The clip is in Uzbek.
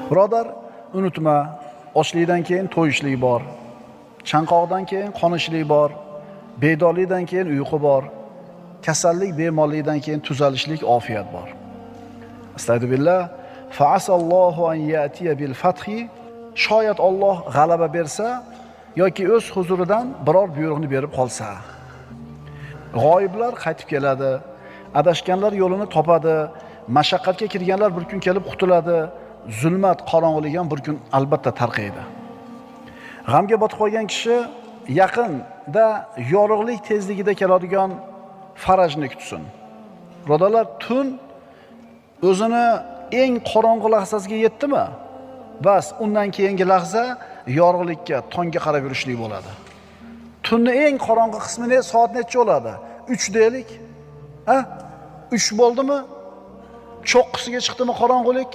Birodar, unutma, ochlikdan keyin to'yishlik bor. Chanqoqdan keyin qonishlik bor. Bedorlikdan keyin uyqu bor. Kasallik, bemorlikdan keyin tuzalishlik, ofiyat bor. Astagfirullah. Fa'asallohu an ya'tiya bil fathi. Shoyat Alloh g'alaba bersa yoki o'z huzuridan biror buyruqni berib qolsa. G'oyiblar qaytib keladi. Adashganlar yo'lini topadi. Mashaqqatga kirganlar bir kun kelib qutuladi. Zulmat, qorong'ulik ham bir kun albatta tarqaydi. G'amga botib qolgan kishi yaqinda yorug'lik tezligida keladigan farajni kutsin. Birodarlar, tun o'zini eng qorong'u lahzasiga yetdimi? Bas, undan keyingi lahza yorug'likka, tongga qarab yurishlik bo'ladi. Tunning eng qorong'u qismi soat necha bo'ladi? 3 deylik. 3 bo'ldimi? Cho'qqisiga chiqdimi qorong'ulik?